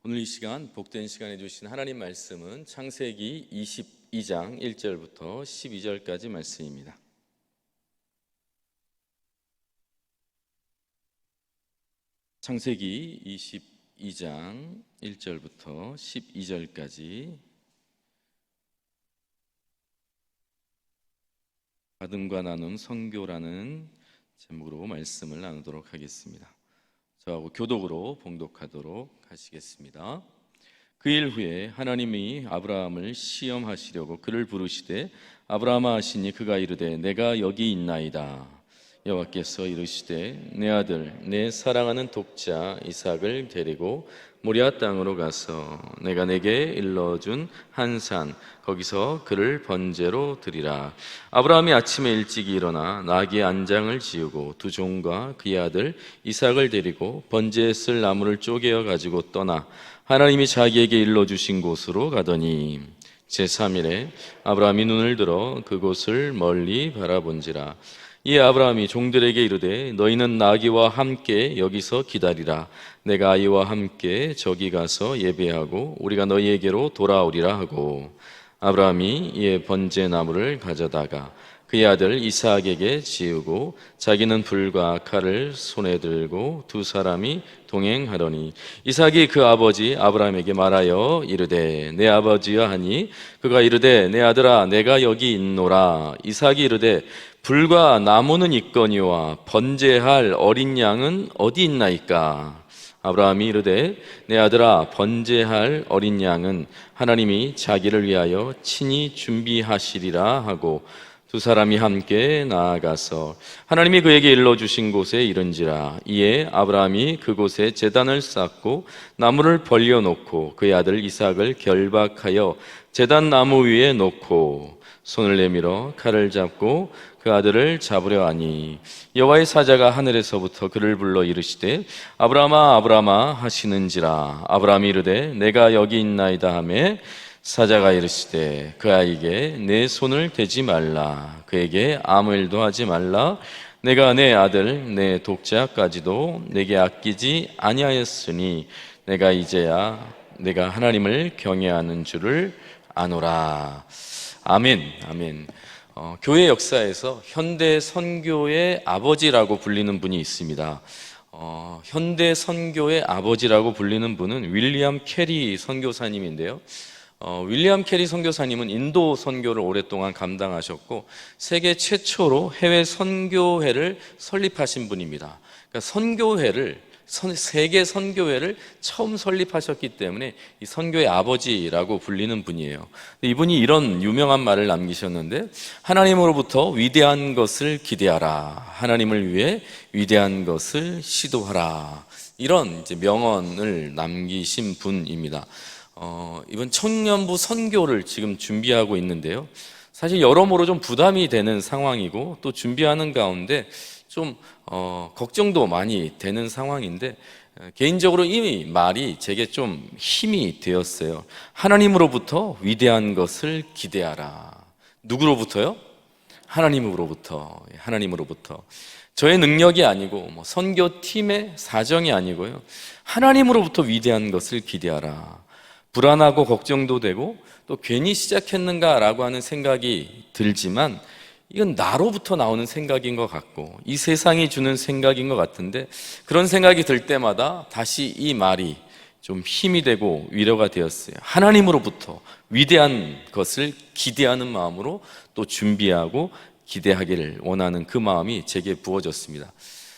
오늘 이 시간 복된 시간에 주신 하나님 말씀은 창세기 22장 1절부터 12절까지 말씀입니다. 창세기 22장 1절부터 12절까지 받음과 나눔 선교라는 제목으로 말씀을 나누도록 하겠습니다. 저하고 교독으로 봉독하도록 하시겠습니다. 그 일 후에 하나님이 아브라함을 시험하시려고 그를 부르시되 아브라함아 하시니 그가 이르되 내가 여기 있나이다. 여호와께서 이르시되 내 아들 내 사랑하는 독자 이삭을 데리고 모리아 땅으로 가서 내가 내게 일러준 한 산 거기서 그를 번제로 드리라. 아브라함이 아침에 일찍 일어나 나귀의 안장을 지우고 두 종과 그의 아들 이삭을 데리고 번제에 쓸 나무를 쪼개어 가지고 떠나 하나님이 자기에게 일러주신 곳으로 가더니 제3일에 아브라함이 눈을 들어 그곳을 멀리 바라본지라. 이에 아브라함이 종들에게 이르되 너희는 나귀와 함께 여기서 기다리라. 내가 아이와 함께 저기 가서 예배하고 우리가 너희에게로 돌아오리라 하고 아브라함이 이에 번제 나무를 가져다가 그의 아들 이삭에게 지우고 자기는 불과 칼을 손에 들고 두 사람이 동행하더니 이삭이 그 아버지 아브라함에게 말하여 이르되 내 아버지여 하니 그가 이르되 내 아들아 내가 여기 있노라. 이삭이 이르되 불과 나무는 있거니와 번제할 어린 양은 어디 있나이까? 아브라함이 이르되 내 아들아 번제할 어린 양은 하나님이 자기를 위하여 친히 준비하시리라 하고 두 사람이 함께 나아가서 하나님이 그에게 일러주신 곳에 이른지라. 이에 아브라함이 그곳에 제단을 쌓고 나무를 벌려놓고 그의 아들 이삭을 결박하여 제단 나무 위에 놓고 손을 내밀어 칼을 잡고 그 아들을 잡으려 하니 여호와의 사자가 하늘에서부터 그를 불러 이르시되 아브라함아 아브라함아 하시는지라. 아브라함이 이르되 내가 여기 있나이다 하매 사자가 이르시되 그 아이에게 내 손을 대지 말라. 그에게 아무 일도 하지 말라. 내가 내 아들 내 독자까지도 내게 아끼지 아니하였으니 내가 이제야 내가 하나님을 경외하는 줄을 아노라. 아멘. 아멘. 교회 역사에서 현대 선교의 아버지라고 불리는 분이 있습니다. 현대 선교의 아버지라고 불리는 분은 윌리엄 캐리 선교사님인데요. 윌리엄 캐리 선교사님은 인도 선교를 오랫동안 감당하셨고 세계 최초로 해외 선교회를 설립하신 분입니다. 그러니까 세계 선교회를 처음 설립하셨기 때문에 이 선교의 아버지라고 불리는 분이에요. 이분이 이런 유명한 말을 남기셨는데 하나님으로부터 위대한 것을 기대하라. 하나님을 위해 위대한 것을 시도하라. 이런 이제 명언을 남기신 분입니다. 이번 청년부 선교를 지금 준비하고 있는데요. 사실 여러모로 좀 부담이 되는 상황이고 또 준비하는 가운데 좀 걱정도 많이 되는 상황인데 개인적으로 이 말이 제게 좀 힘이 되었어요. 하나님으로부터 위대한 것을 기대하라. 누구로부터요? 하나님으로부터. 저의 능력이 아니고 선교팀의 사정이 아니고요. 하나님으로부터 위대한 것을 기대하라. 불안하고 걱정도 되고 또 괜히 시작했는가라고 하는 생각이 들지만 이건 나로부터 나오는 생각인 것 같고 이 세상이 주는 생각인 것 같은데 그런 생각이 들 때마다 다시 이 말이 좀 힘이 되고 위로가 되었어요. 하나님으로부터 위대한 것을 기대하는 마음으로 또 준비하고 기대하기를 원하는 그 마음이 제게 부어졌습니다.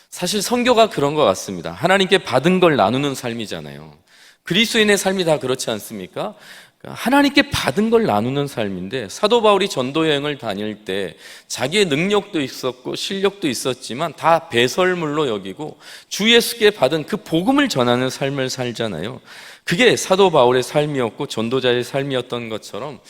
사실 선교가 그런 것 같습니다. 하나님께 받은 걸 나누는 삶이잖아요. 그리스도인의 삶이 다 그렇지 않습니까? 하나님께 받은 걸 나누는 삶인데 사도 바울이 전도 여행을 다닐 때 자기의 능력도 있었고 실력도 있었지만 다 배설물로 여기고 주 예수께 받은 그 복음을 전하는 삶을 살잖아요. 그게 사도 바울의 삶이었고 전도자의 삶이었던 것처럼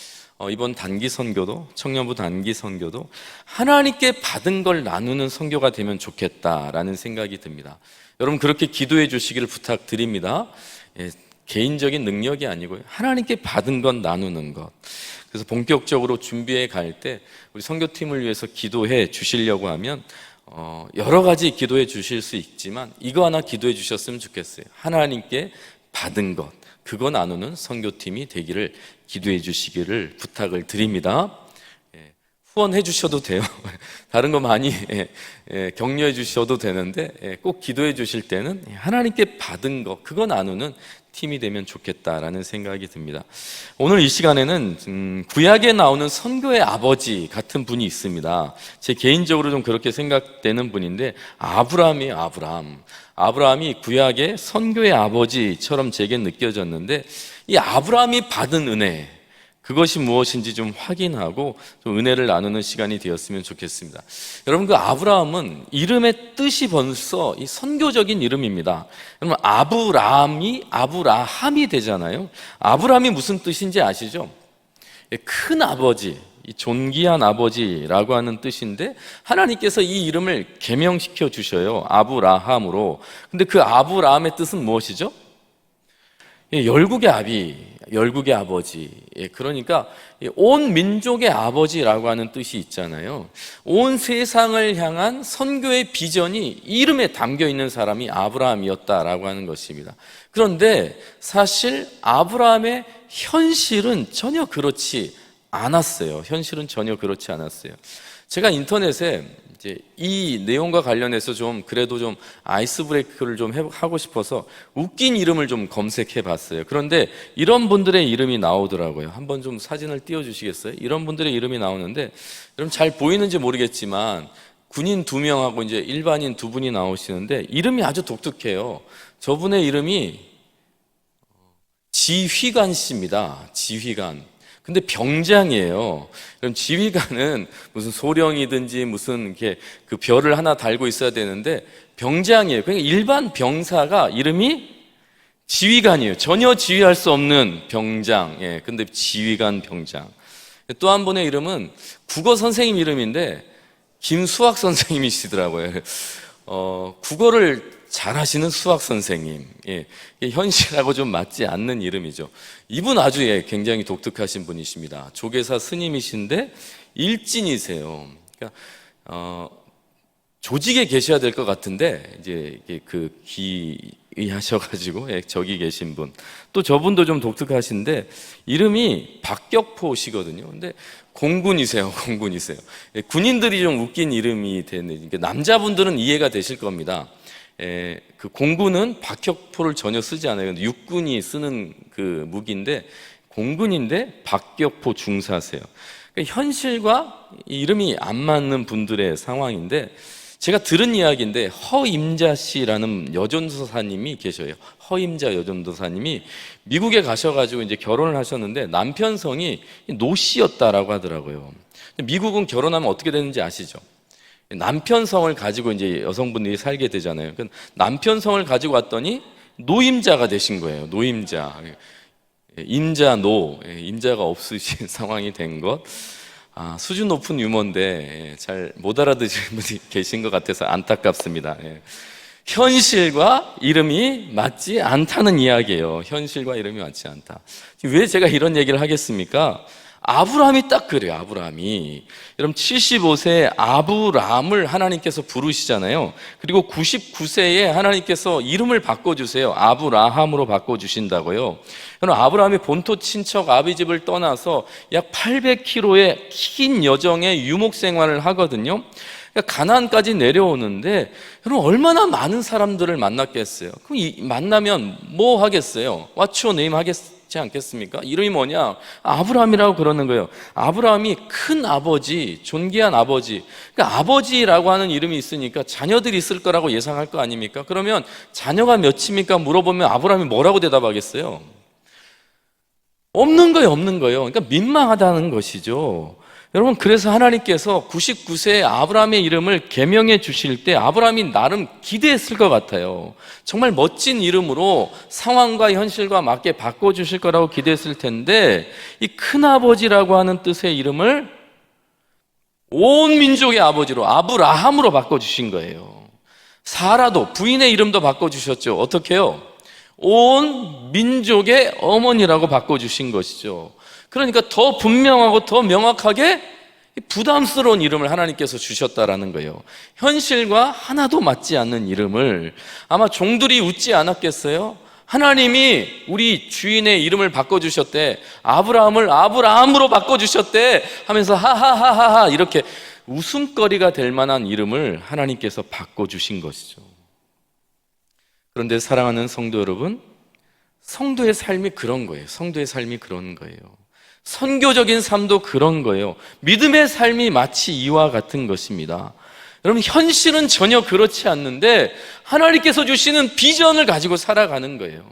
이번 단기 선교도 청년부 단기 선교도 하나님께 받은 걸 나누는 선교가 되면 좋겠다라는 생각이 듭니다. 여러분 그렇게 기도해 주시기를 부탁드립니다. 개인적인 능력이 아니고요. 하나님께 받은 건 나누는 것. 그래서 본격적으로 준비해 갈 때 우리 선교팀을 위해서 기도해 주시려고 하면 여러 가지 기도해 주실 수 있지만 이거 하나 기도해 주셨으면 좋겠어요. 하나님께 받은 것. 그거 나누는 선교팀이 되기를 기도해 주시기를 부탁을 드립니다. 후원해 주셔도 돼요. 다른 거 많이 격려해 주셔도 되는데 꼭 기도해 주실 때는 하나님께 받은 거 그거 나누는 팀이 되면 좋겠다라는 생각이 듭니다. 오늘 이 시간에는 구약에 나오는 선교의 아버지 같은 분이 있습니다. 제 개인적으로 좀 그렇게 생각되는 분인데 아브라함이에요. 아브라함이 구약의 선교의 아버지처럼 제게 느껴졌는데 이 아브라함이 받은 은혜 그것이 무엇인지 좀 확인하고 좀 은혜를 나누는 시간이 되었으면 좋겠습니다. 여러분 그 아브라함은 이름의 뜻이 벌써 이 선교적인 이름입니다. 여러분 아브라함이 되잖아요. 아브라함이 무슨 뜻인지 아시죠? 큰 아버지, 존귀한 아버지라고 하는 뜻인데 하나님께서 이 이름을 개명시켜 주셔요. 아브라함으로. 근데 그 아브라함의 뜻은 무엇이죠? 열국의 아버지. 그러니까 온 민족의 아버지라고 하는 뜻이 있잖아요. 온 세상을 향한 선교의 비전이 이름에 담겨 있는 사람이 아브라함이었다라고 하는 것입니다. 그런데 사실 아브라함의 현실은 전혀 그렇지 않았어요. 제가 인터넷에 이제 이 내용과 관련해서 좀 그래도 좀 아이스 브레이크를 좀 하고 싶어서 웃긴 이름을 좀 검색해 봤어요. 그런데 이런 분들의 이름이 나오더라고요. 한번 좀 사진을 띄워 주시겠어요? 이런 분들의 이름이 나오는데 여러분 잘 보이는지 모르겠지만 군인 2명하고 이제 일반인 2분이 나오시는데 이름이 아주 독특해요. 저분의 이름이 지휘관 씨입니다. 지휘관. 근데 병장이에요. 그럼 지휘관은 무슨 소령이든지 무슨 이렇게 그 별을 하나 달고 있어야 되는데 병장이에요. 그러니까 일반 병사가 이름이 지휘관이에요. 전혀 지휘할 수 없는 병장. 근데 지휘관 병장. 또 한 분의 이름은 국어 선생님 이름인데 김수학 선생님이시더라고요. 국어를 잘하시는 수학 선생님. 현실하고 좀 맞지 않는 이름이죠. 이분 아주 굉장히 독특하신 분이십니다. 조계사 스님이신데 일진이세요. 그러니까 조직에 계셔야 될 것 같은데 이제 그 기하셔가지고 저기 계신 분. 또 저분도 좀 독특하신데 이름이 박격포시거든요. 근데 공군이세요. 군인들이 좀 웃긴 이름이 되는. 남자분들은 이해가 되실 겁니다. 그 공군은 박격포를 전혀 쓰지 않아요. 육군이 쓰는 그 무기인데 공군인데 박격포 중사세요. 그러니까 현실과 이름이 안 맞는 분들의 상황인데 제가 들은 이야기인데 허임자 씨라는 여전도사님이 계셔요. 허임자 여전도사님이 미국에 가셔가지고 이제 결혼을 하셨는데 남편 성이 노 씨였다라고 하더라고요. 미국은 결혼하면 어떻게 되는지 아시죠? 남편 성을 가지고 이제 여성분들이 살게 되잖아요. 남편 성을 가지고 왔더니 노임자가 되신 거예요. 노임자. 임자가 없으신 상황이 된 것. 수준 높은 유머인데 잘 못 알아듣시는 분이 계신 것 같아서 안타깝습니다. 현실과 이름이 맞지 않다는 이야기예요. 현실과 이름이 맞지 않다. 왜 제가 이런 얘기를 하겠습니까? 아브라함이 딱 그래요. 아브라함이 여러분 75세에 아브람을 하나님께서 부르시잖아요. 그리고 99세에 하나님께서 이름을 바꿔주세요. 아브라함으로 바꿔주신다고요. 여러분 아브라함이 본토 친척 아비집을 떠나서 약 800km의 긴 여정의 유목 생활을 하거든요. 그러니까 가나안까지 내려오는데 여러분 얼마나 많은 사람들을 만났겠어요. 그럼 만나면 뭐 하겠어요? What's your name 하겠지 않겠습니까? 이름이 뭐냐? 아브라함이라고 그러는 거예요. 아브라함이 큰 아버지, 존귀한 아버지. 그러니까 아버지라고 하는 이름이 있으니까 자녀들이 있을 거라고 예상할 거 아닙니까? 그러면 자녀가 몇입니까? 물어보면 아브라함이 뭐라고 대답하겠어요? 없는 거예요. 그러니까 민망하다는 것이죠. 여러분 그래서 하나님께서 99세에 아브라함의 이름을 개명해 주실 때 아브라함이 나름 기대했을 것 같아요. 정말 멋진 이름으로 상황과 현실과 맞게 바꿔주실 거라고 기대했을 텐데 이 큰아버지라고 하는 뜻의 이름을 온 민족의 아버지로 아브라함으로 바꿔주신 거예요. 사라도 부인의 이름도 바꿔주셨죠. 어떻게 해요? 온 민족의 어머니라고 바꿔주신 것이죠. 그러니까 더 분명하고 더 명확하게 부담스러운 이름을 하나님께서 주셨다라는 거예요. 현실과 하나도 맞지 않는 이름을 아마 종들이 웃지 않았겠어요? 하나님이 우리 주인의 이름을 바꿔주셨대. 아브라함을 아브라함으로 바꿔주셨대 하면서 하하하하하 이렇게 웃음거리가 될 만한 이름을 하나님께서 바꿔주신 것이죠. 그런데 사랑하는 성도 여러분, 성도의 삶이 그런 거예요. 성도의 삶이 그런 거예요. 선교적인 삶도 그런 거예요. 믿음의 삶이 마치 이와 같은 것입니다. 여러분, 현실은 전혀 그렇지 않는데 하나님께서 주시는 비전을 가지고 살아가는 거예요.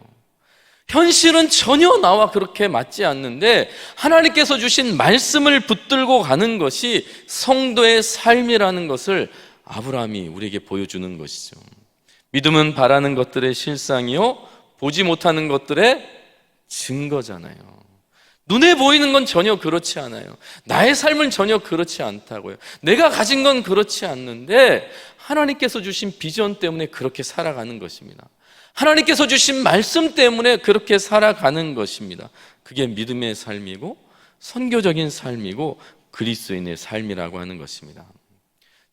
현실은 전혀 나와 그렇게 맞지 않는데 하나님께서 주신 말씀을 붙들고 가는 것이 성도의 삶이라는 것을 아브라함이 우리에게 보여주는 것이죠. 믿음은 바라는 것들의 실상이요 보지 못하는 것들의 증거잖아요. 눈에 보이는 건 전혀 그렇지 않아요. 나의 삶은 전혀 그렇지 않다고요. 내가 가진 건 그렇지 않는데 하나님께서 주신 비전 때문에 그렇게 살아가는 것입니다. 하나님께서 주신 말씀 때문에 그렇게 살아가는 것입니다. 그게 믿음의 삶이고 선교적인 삶이고 그리스도인의 삶이라고 하는 것입니다.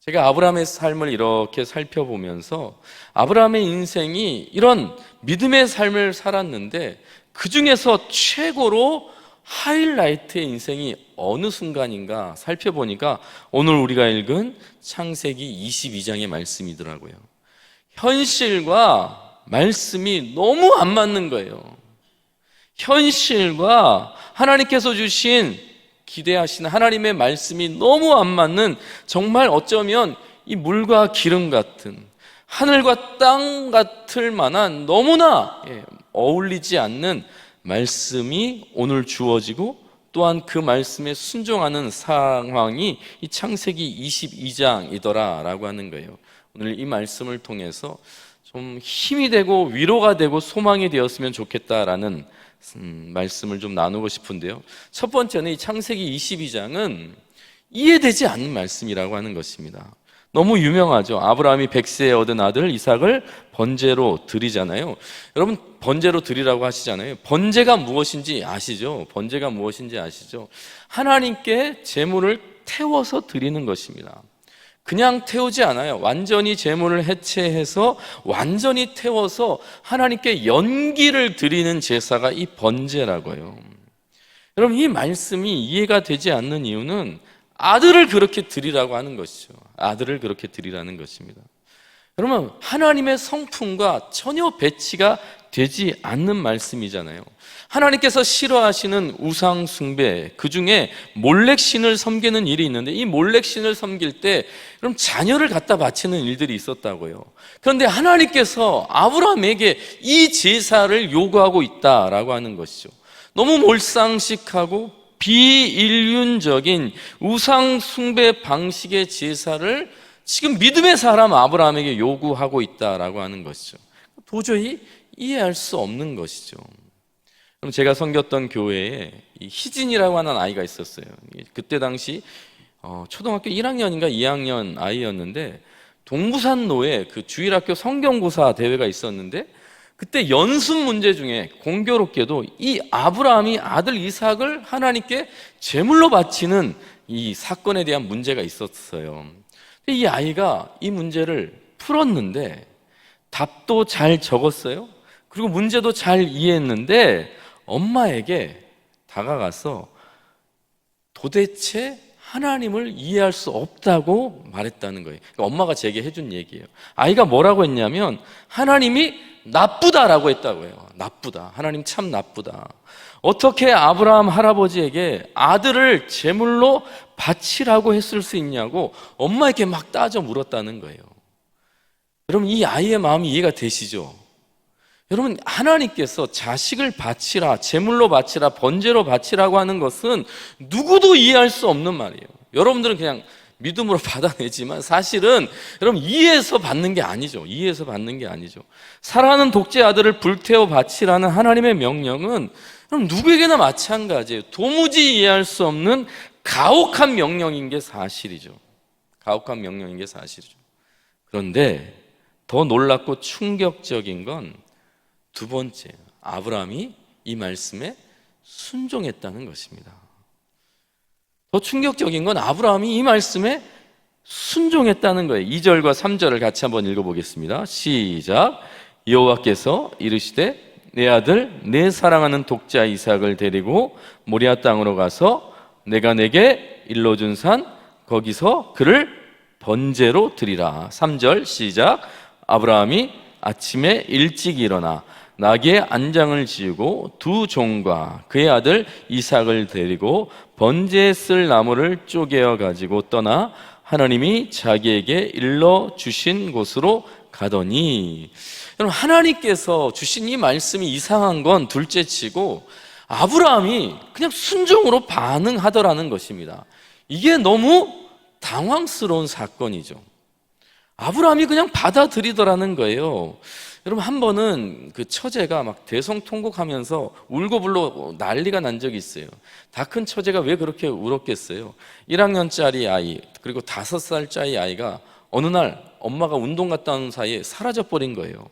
제가 아브라함의 삶을 이렇게 살펴보면서 아브라함의 인생이 이런 믿음의 삶을 살았는데 그 중에서 최고로 하이라이트의 인생이 어느 순간인가 살펴보니까 오늘 우리가 읽은 창세기 22장의 말씀이더라고요. 현실과 말씀이 너무 안 맞는 거예요. 현실과 하나님께서 주신 기대하시는 하나님의 말씀이 너무 안 맞는, 정말 어쩌면 이 물과 기름 같은, 하늘과 땅 같을 만한 너무나 어울리지 않는 말씀이 오늘 주어지고 또한 그 말씀에 순종하는 상황이 이 창세기 22장이더라라고 하는 거예요. 오늘 이 말씀을 통해서 좀 힘이 되고 위로가 되고 소망이 되었으면 좋겠다라는 말씀을 좀 나누고 싶은데요. 첫 번째는 이 창세기 22장은 이해되지 않는 말씀이라고 하는 것입니다. 너무 유명하죠. 아브라함이 100세에 얻은 아들 이삭을 번제로 드리잖아요. 여러분, 번제로 드리라고 하시잖아요. 번제가 무엇인지 아시죠? 번제가 무엇인지 아시죠? 하나님께 제물을 태워서 드리는 것입니다. 그냥 태우지 않아요. 완전히 제물을 해체해서 완전히 태워서 하나님께 연기를 드리는 제사가 이 번제라고요. 여러분, 이 말씀이 이해가 되지 않는 이유는 아들을 그렇게 드리라고 하는 것이죠. 아들을 그렇게 드리라는 것입니다. 여러분, 하나님의 성품과 전혀 배치가 되지 않는 말씀이잖아요. 하나님께서 싫어하시는 우상 숭배, 그 중에 몰렉신을 섬기는 일이 있는데 이 몰렉신을 섬길 때 그럼 자녀를 갖다 바치는 일들이 있었다고요. 그런데 하나님께서 아브라함에게 이 제사를 요구하고 있다라고 하는 것이죠. 너무 몰상식하고 비인륜적인 우상 숭배 방식의 제사를 지금 믿음의 사람 아브라함에게 요구하고 있다라고 하는 것이죠. 도저히 이해할 수 없는 것이죠. 그럼 제가 섬겼던 교회에 이 희진이라고 하는 아이가 있었어요. 그때 당시 초등학교 1학년인가 2학년 아이였는데 동부산로에 그 주일학교 성경고사 대회가 있었는데 그때 연습 문제 중에 공교롭게도 이 아브라함이 아들 이삭을 하나님께 제물로 바치는 이 사건에 대한 문제가 있었어요. 이 아이가 이 문제를 풀었는데 답도 잘 적었어요. 그리고 문제도 잘 이해했는데 엄마에게 다가가서 도대체 하나님을 이해할 수 없다고 말했다는 거예요. 그러니까 엄마가 제게 해준 얘기예요. 아이가 뭐라고 했냐면 하나님이 나쁘다라고 했다고요. 나쁘다. 하나님 참 나쁘다. 어떻게 아브라함 할아버지에게 아들을 제물로 바치라고 했을 수 있냐고 엄마에게 막 따져 물었다는 거예요. 여러분, 이 아이의 마음이 이해가 되시죠? 여러분, 하나님께서 자식을 바치라, 제물로 바치라, 번제로 바치라고 하는 것은 누구도 이해할 수 없는 말이에요. 여러분들은 그냥 믿음으로 받아내지만 사실은 여러분 이해해서 받는 게 아니죠. 이해해서 받는 게 아니죠. 사랑하는 독재 아들을 불태워 바치라는 하나님의 명령은 그럼 누구에게나 마찬가지예요. 도무지 이해할 수 없는 가혹한 명령인 게 사실이죠. 가혹한 명령인 게 사실이죠. 그런데 더 놀랍고 충격적인 건 두 번째, 아브라함이 이 말씀에 순종했다는 것입니다. 더 충격적인 건 아브라함이 이 말씀에 순종했다는 거예요. 2절과 3절을 같이 한번 읽어보겠습니다. 시작. 여호와께서 이르시되 내 아들 내 사랑하는 독자 이삭을 데리고 모리아 땅으로 가서 내가 내게 일러준 산 거기서 그를 번제로 드리라. 3절 시작. 아브라함이 아침에 일찍 일어나 나귀의 안장을 지우고 두 종과 그의 아들 이삭을 데리고 번제에 쓸 나무를 쪼개어 가지고 떠나 하나님이 자기에게 일러 주신 곳으로 가더니, 여러분, 하나님께서 주신 이 말씀이 이상한 건 둘째치고 아브라함이 그냥 순종으로 반응하더라는 것입니다. 이게 너무 당황스러운 사건이죠. 아브라함이 그냥 받아들이더라는 거예요. 여러분, 한 번은 그 처제가 막 대성통곡하면서 울고불고 난리가 난 적이 있어요. 다 큰 처제가 왜 그렇게 울었겠어요? 1학년짜리 아이 그리고 5살짜리 아이가 어느 날 엄마가 운동 갔다 온 사이에 사라져버린 거예요.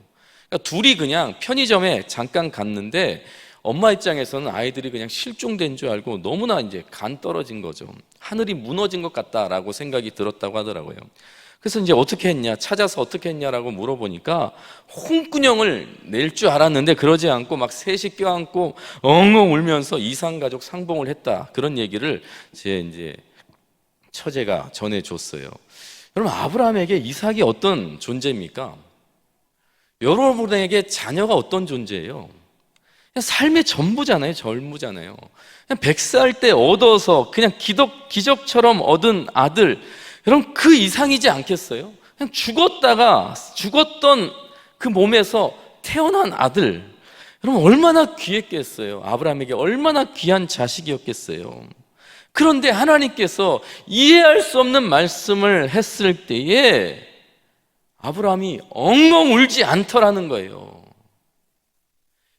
그러니까 둘이 그냥 편의점에 잠깐 갔는데 엄마 입장에서는 아이들이 그냥 실종된 줄 알고 너무나 이제 간 떨어진 거죠. 하늘이 무너진 것 같다라고 생각이 들었다고 하더라고요. 그래서 이제 어떻게 했냐, 찾아서 어떻게 했냐라고 물어보니까 홍군형을 낼 줄 알았는데 그러지 않고 막 셋이 껴안고 엉엉 울면서 이산가족 상봉을 했다, 그런 얘기를 제 이제 처제가 전해줬어요. 여러분, 아브라함에게 이삭이 어떤 존재입니까? 여러분에게 자녀가 어떤 존재예요? 그냥 삶의 전부잖아요. 전부잖아요. 그냥 100살 때 얻어서 그냥 기적처럼 얻은 아들, 여러분, 그 이상이지 않겠어요? 그냥 죽었던 그 몸에서 태어난 아들, 여러분, 얼마나 귀했겠어요? 아브라함에게 얼마나 귀한 자식이었겠어요? 그런데 하나님께서 이해할 수 없는 말씀을 했을 때에 아브라함이 엉엉 울지 않더라는 거예요.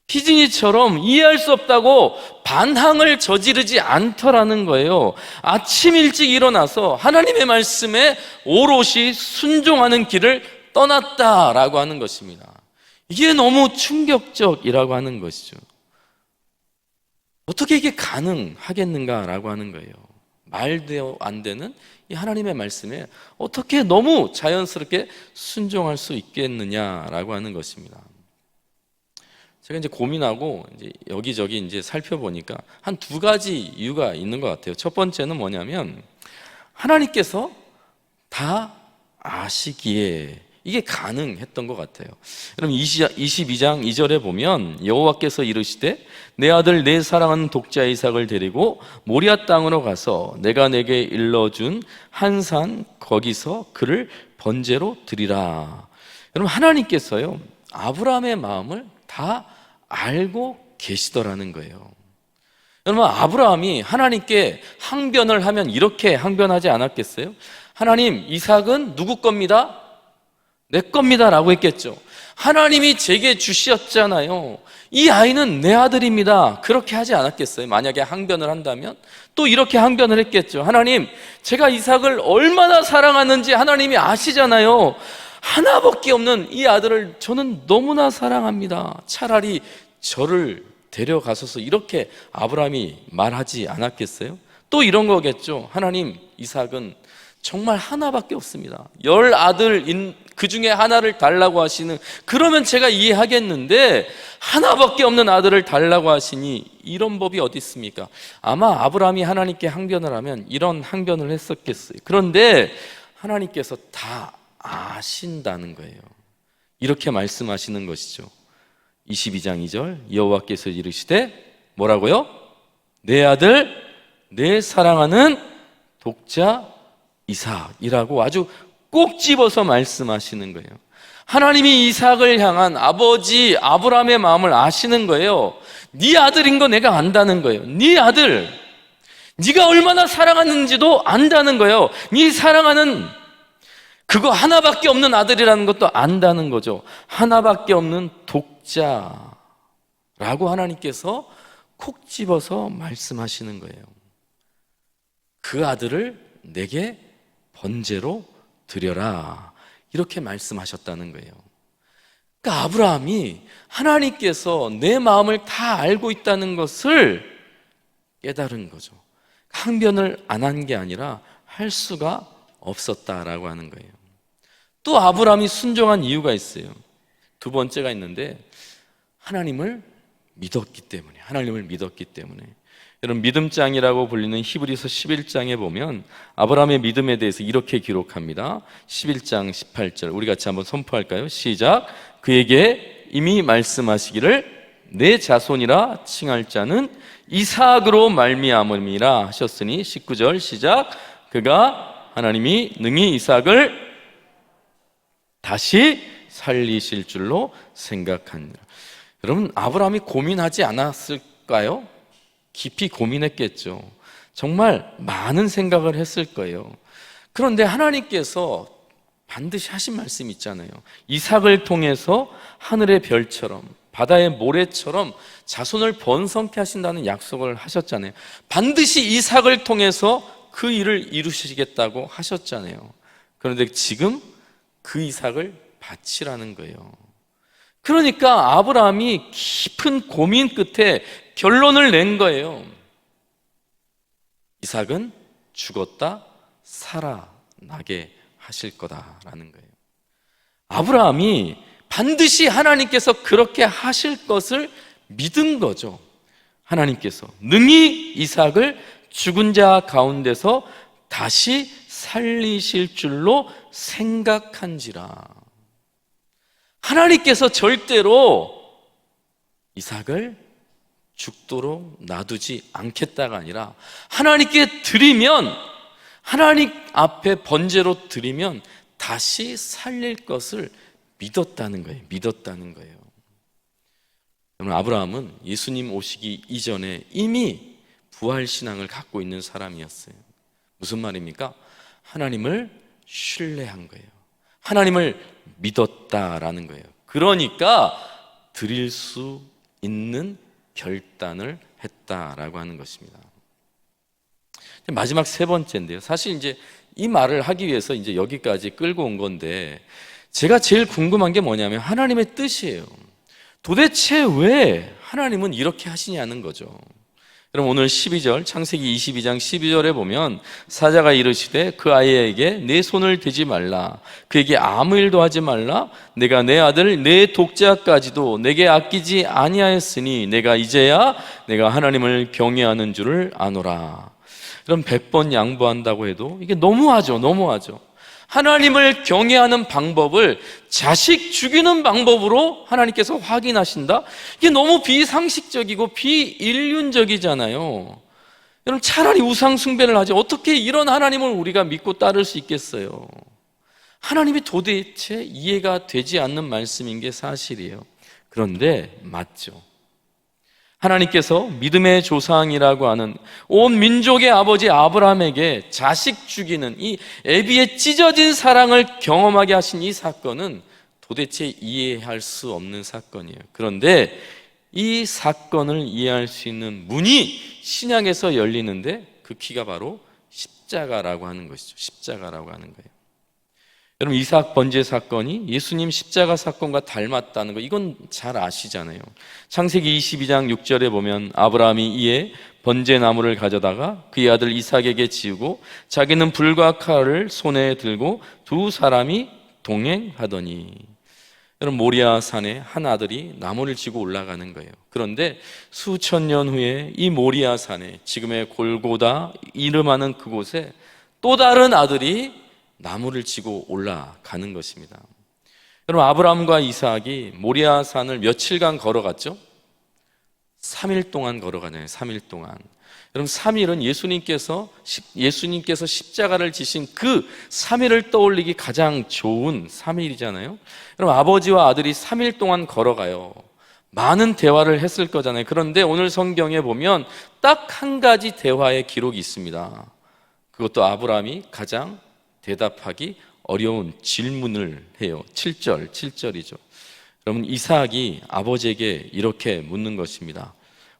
희진이처럼 이해할 수 없다고 반항을 저지르지 않더라는 거예요. 아침 일찍 일어나서 하나님의 말씀에 오롯이 순종하는 길을 떠났다라고 하는 것입니다. 이게 너무 충격적이라고 하는 것이죠. 어떻게 이게 가능하겠는가라고 하는 거예요. 말도 안 되는 이 하나님의 말씀에 어떻게 너무 자연스럽게 순종할 수 있겠느냐라고 하는 것입니다. 제가 이제 고민하고 이제 여기저기 이제 살펴보니까 한 2가지 이유가 있는 것 같아요. 첫 번째는 뭐냐면 하나님께서 다 아시기에 이게 가능했던 것 같아요. 여러분, 22장 2절에 보면 여호와께서 이르시되 내 아들 내 사랑하는 독자 이삭을 데리고 모리아 땅으로 가서 내가 내게 일러준 한 산 거기서 그를 번제로 드리라. 여러분, 하나님께서요 아브라함의 마음을 다 알고 계시더라는 거예요. 여러분, 아브라함이 하나님께 항변을 하면 이렇게 항변하지 않았겠어요? 하나님, 이삭은 누구 겁니다? 내 겁니다 라고 했겠죠. 하나님이 제게 주셨잖아요. 이 아이는 내 아들입니다. 그렇게 하지 않았겠어요? 만약에 항변을 한다면 또 이렇게 항변을 했겠죠. 하나님, 제가 이삭을 얼마나 사랑하는지 하나님이 아시잖아요. 하나밖에 없는 이 아들을 저는 너무나 사랑합니다. 차라리 저를 데려가소서, 이렇게 아브라함이 말하지 않았겠어요? 또 이런 거겠죠. 하나님, 이삭은 정말 하나밖에 없습니다. 10아들 그 중에 하나를 달라고 하시는, 그러면 제가 이해하겠는데 하나밖에 없는 아들을 달라고 하시니 이런 법이 어디 있습니까? 아마 아브라함이 하나님께 항변을 하면 이런 항변을 했었겠어요. 그런데 하나님께서 다 아신다는 거예요. 이렇게 말씀하시는 것이죠. 22장 2절 여호와께서 이르시되 뭐라고요? 내 아들 내 사랑하는 독자 이삭이라고 아주 꼭 집어서 말씀하시는 거예요. 하나님이 이삭을 향한 아버지 아브라함의 마음을 아시는 거예요. 네 아들인 거 내가 안다는 거예요. 네 아들, 네가 얼마나 사랑하는지도 안다는 거예요. 네 사랑하는 그거 하나밖에 없는 아들이라는 것도 안다는 거죠. 하나밖에 없는 독자라고 하나님께서 콕 집어서 말씀하시는 거예요. 그 아들을 내게 번제로 드려라, 이렇게 말씀하셨다는 거예요. 그러니까 아브라함이 하나님께서 내 마음을 다 알고 있다는 것을 깨달은 거죠. 항변을 안 한 게 아니라 할 수가 없었다라고 하는 거예요. 또 아브라함이 순종한 이유가 있어요. 두 번째가 있는데, 하나님을 믿었기 때문에, 하나님을 믿었기 때문에. 여러분, 믿음장이라고 불리는 히브리서 11장에 보면 아브라함의 믿음에 대해서 이렇게 기록합니다. 11장 18절 우리 같이 한번 선포할까요? 시작. 그에게 이미 말씀하시기를 내 자손이라 칭할 자는 이삭으로 말미암음이라 하셨으니 19절 시작. 그가 하나님이 능히 이삭을 다시 살리실 줄로 생각하니라. 여러분, 아브라함이 고민하지 않았을까요? 깊이 고민했겠죠. 정말 많은 생각을 했을 거예요. 그런데 하나님께서 반드시 하신 말씀이 있잖아요. 이삭을 통해서 하늘의 별처럼 바다의 모래처럼 자손을 번성케 하신다는 약속을 하셨잖아요. 반드시 이삭을 통해서 그 일을 이루시겠다고 하셨잖아요. 그런데 지금 그 이삭을 바치라는 거예요. 그러니까 아브라함이 깊은 고민 끝에 결론을 낸 거예요. 이삭은 죽었다 살아나게 하실 거다라는 거예요. 아브라함이 반드시 하나님께서 그렇게 하실 것을 믿은 거죠. 하나님께서 능히 이삭을 죽은 자 가운데서 다시 살리실 줄로 생각한지라. 하나님께서 절대로 이삭을 죽도록 놔두지 않겠다가 아니라 하나님께 드리면, 하나님 앞에 번제로 드리면 다시 살릴 것을 믿었다는 거예요. 믿었다는 거예요. 여러분, 아브라함은 예수님 오시기 이전에 이미 부활신앙을 갖고 있는 사람이었어요. 무슨 말입니까? 하나님을 신뢰한 거예요. 하나님을 믿었다라는 거예요. 그러니까 드릴 수 있는 결단을 했다라고 하는 것입니다. 마지막 세 번째인데요. 사실 이제 이 말을 하기 위해서 이제 여기까지 끌고 온 건데, 제가 제일 궁금한 게 뭐냐면 하나님의 뜻이에요. 도대체 왜 하나님은 이렇게 하시냐는 거죠. 그럼 오늘 12절, 창세기 22장 12절에 보면 사자가 이르시되 그 아이에게 내 손을 대지 말라, 그에게 아무 일도 하지 말라, 내가 내 아들 내 독자까지도 내게 아끼지 아니하였으니 내가 이제야 내가 하나님을 경외하는 줄을 아노라. 그럼 100번 양보한다고 해도 이게 너무하죠. 하나님을 경외하는 방법을 자식 죽이는 방법으로 하나님께서 확인하신다? 이게 너무 비상식적이고 비인륜적이잖아요. 여러분, 차라리 우상 숭배를 하지 어떻게 이런 하나님을 우리가 믿고 따를 수 있겠어요? 하나님이 도대체 이해가 되지 않는 말씀인 게 사실이에요. 그런데 맞죠. 하나님께서 믿음의 조상이라고 하는 온 민족의 아버지 아브라함에게 자식 죽이는 이 애비의 찢어진 사랑을 경험하게 하신 이 사건은 도대체 이해할 수 없는 사건이에요. 그런데 이 사건을 이해할 수 있는 문이 신약에서 열리는데 그 키가 바로 십자가라고 하는 것이죠. 십자가라고 하는 거예요. 여러분, 이삭 번제 사건이 예수님 십자가 사건과 닮았다는 거, 이건 잘 아시잖아요. 창세기 22장 6절에 보면 아브라함이 이에 번제 나무를 가져다가 그의 아들 이삭에게 지우고 자기는 불과 칼을 손에 들고 두 사람이 동행하더니, 여러분, 모리아 산에 한 아들이 나무를 지고 올라가는 거예요. 그런데 수천 년 후에 이 모리아 산에, 지금의 골고다 이름하는 그곳에 또 다른 아들이 나무를 지고 올라가는 것입니다. 여러분, 아브라함과 이삭이 모리아 산을 며칠간 걸어갔죠? 3일 동안 걸어가네요. 3일 동안. 여러분, 3일은 예수님께서 십자가를 지신 그 3일을 떠올리기 가장 좋은 3일이잖아요. 여러분, 아버지와 아들이 3일 동안 걸어가요. 많은 대화를 했을 거잖아요. 그런데 오늘 성경에 보면 딱 한 가지 대화의 기록이 있습니다. 그것도 아브라함이 가장 대답하기 어려운 질문을 해요. 7절이죠. 여러분, 이삭이 아버지에게 이렇게 묻는 것입니다.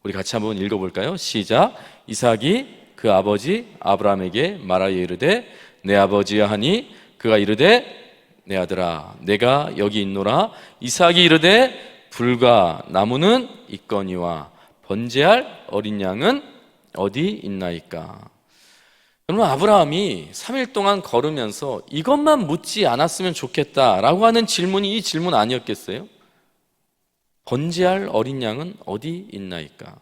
우리 같이 한번 읽어볼까요? 시작. 이삭이 그 아버지 아브라함에게 말하여 이르되 내 아버지여 하니 그가 이르되 내 아들아 내가 여기 있노라. 이삭이 이르되 불과 나무는 있거니와 번제할 어린 양은 어디 있나이까. 여러분, 아브라함이 3일 동안 걸으면서 이것만 묻지 않았으면 좋겠다라고 하는 질문이 이 질문 아니었겠어요? 번제할 어린 양은 어디 있나이까?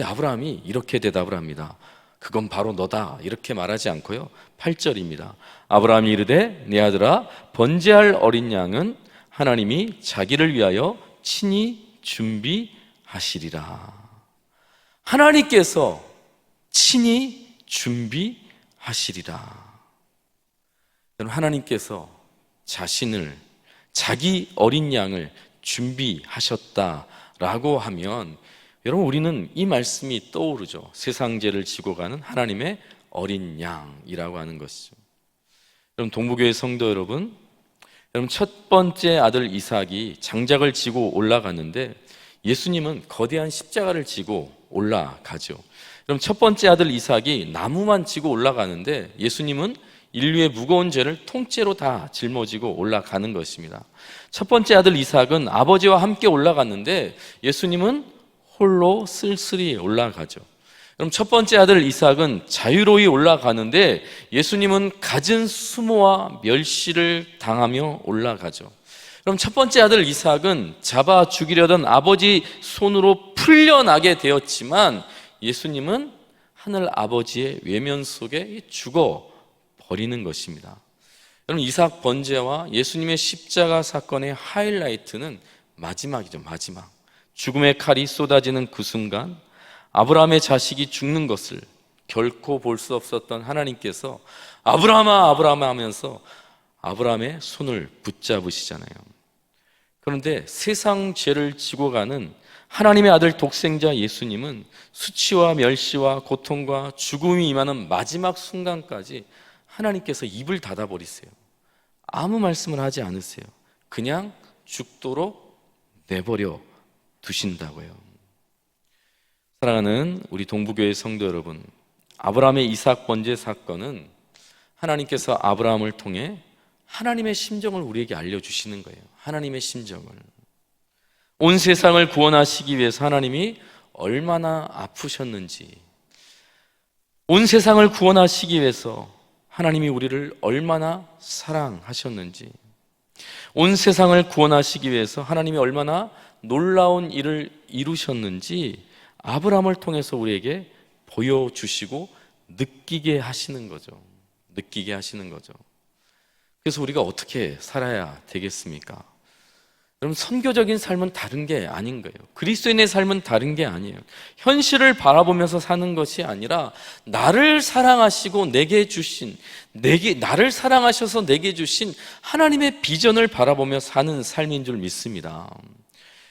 아브라함이 이렇게 대답을 합니다. 그건 바로 너다, 이렇게 말하지 않고요, 8절입니다. 아브라함이 이르되 내 아들아, 번제할 어린 양은 하나님이 자기를 위하여 친히 준비하시리라. 하나님께서 친히 준비하시리라. 하나님께서 자기 어린 양을 준비하셨다라고 하면, 여러분, 우리는 이 말씀이 떠오르죠. 세상죄를 지고 가는 하나님의 어린 양이라고 하는 것이죠. 여러분, 동부교회 성도 여러분, 첫 번째 아들 이삭이 장작을 지고 올라갔는데 예수님은 거대한 십자가를 지고 올라가죠. 그럼 첫 번째 아들 이삭이 나무만 지고 올라가는데 예수님은 인류의 무거운 죄를 통째로 다 짊어지고 올라가는 것입니다. 첫 번째 아들 이삭은 아버지와 함께 올라갔는데 예수님은 홀로 쓸쓸히 올라가죠. 그럼 첫 번째 아들 이삭은 자유로이 올라가는데 예수님은 갖은 수모와 멸시를 당하며 올라가죠. 그럼 첫 번째 아들 이삭은 잡아 죽이려던 아버지 손으로 풀려나게 되었지만 예수님은 하늘 아버지의 외면 속에 죽어 버리는 것입니다. 여러분, 이삭 번제와 예수님의 십자가 사건의 하이라이트는 마지막이죠. 마지막. 죽음의 칼이 쏟아지는 그 순간 아브라함의 자식이 죽는 것을 결코 볼 수 없었던 하나님께서 아브라함아 아브라함아 하면서 아브라함의 손을 붙잡으시잖아요. 그런데 세상 죄를 지고 가는 하나님의 아들 독생자 예수님은 수치와 멸시와 고통과 죽음이 임하는 마지막 순간까지 하나님께서 입을 닫아버리세요. 아무 말씀을 하지 않으세요. 그냥 죽도록 내버려 두신다고요. 사랑하는 우리 동부교회 성도 여러분, 아브라함의 이삭 번제 사건은 하나님께서 아브라함을 통해 하나님의 심정을 우리에게 알려주시는 거예요. 하나님의 심정을. 온 세상을 구원하시기 위해서 하나님이 얼마나 아프셨는지, 온 세상을 구원하시기 위해서 하나님이 우리를 얼마나 사랑하셨는지, 온 세상을 구원하시기 위해서 하나님이 얼마나 놀라운 일을 이루셨는지 아브라함을 통해서 우리에게 보여주시고 느끼게 하시는 거죠. 느끼게 하시는 거죠. 그래서 우리가 어떻게 살아야 되겠습니까? 여러분, 선교적인 삶은 다른 게 아닌 거예요. 그리스도인의 삶은 다른 게 아니에요. 현실을 바라보면서 사는 것이 아니라 나를 사랑하시고 나를 사랑하셔서 내게 주신 하나님의 비전을 바라보며 사는 삶인 줄 믿습니다.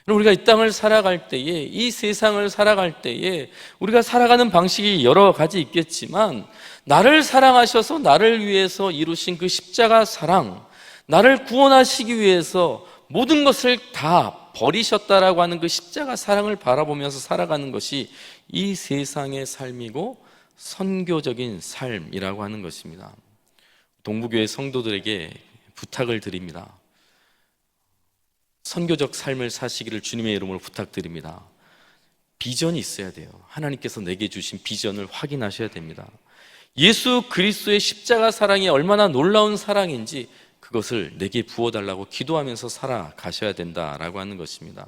우리가 이 땅을 살아갈 때에, 이 세상을 살아갈 때에 우리가 살아가는 방식이 여러 가지 있겠지만 나를 사랑하셔서 나를 위해서 이루신 그 십자가 사랑, 나를 구원하시기 위해서 모든 것을 다 버리셨다라고 하는 그 십자가 사랑을 바라보면서 살아가는 것이 이 세상의 삶이고 선교적인 삶이라고 하는 것입니다. 동부교회 성도들에게 부탁을 드립니다. 선교적 삶을 사시기를 주님의 이름으로 부탁드립니다. 비전이 있어야 돼요. 하나님께서 내게 주신 비전을 확인하셔야 됩니다. 예수 그리스도의 십자가 사랑이 얼마나 놀라운 사랑인지 그것을 내게 부어달라고 기도하면서 살아가셔야 된다라고 하는 것입니다.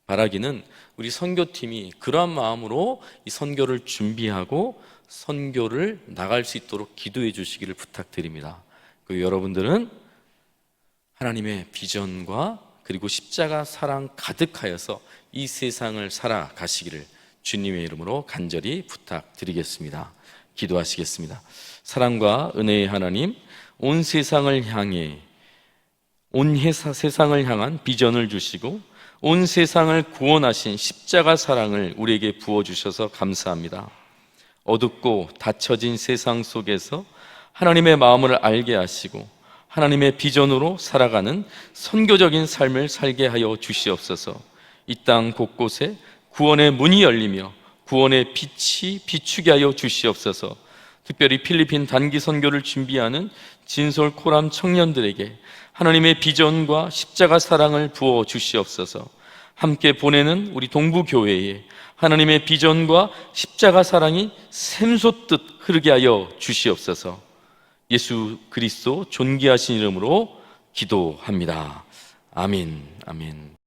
바라기는 우리 선교팀이 그러한 마음으로 이 선교를 준비하고 선교를 나갈 수 있도록 기도해 주시기를 부탁드립니다. 그리고 여러분들은 하나님의 비전과 그리고 십자가 사랑 가득하여서 이 세상을 살아가시기를 주님의 이름으로 간절히 부탁드리겠습니다. 기도하시겠습니다. 사랑과 은혜의 하나님, 온 세상을 향해 세상을 향한 비전을 주시고 온 세상을 구원하신 십자가 사랑을 우리에게 부어주셔서 감사합니다. 어둡고 닫혀진 세상 속에서 하나님의 마음을 알게 하시고 하나님의 비전으로 살아가는 선교적인 삶을 살게 하여 주시옵소서. 이 땅 곳곳에 구원의 문이 열리며 구원의 빛이 비추게 하여 주시옵소서. 특별히 필리핀 단기 선교를 준비하는 진솔 코람 청년들에게 하나님의 비전과 십자가 사랑을 부어 주시옵소서. 함께 보내는 우리 동부교회에 하나님의 비전과 십자가 사랑이 샘솟듯 흐르게 하여 주시옵소서. 예수 그리스도 존귀하신 이름으로 기도합니다. 아멘. 아멘.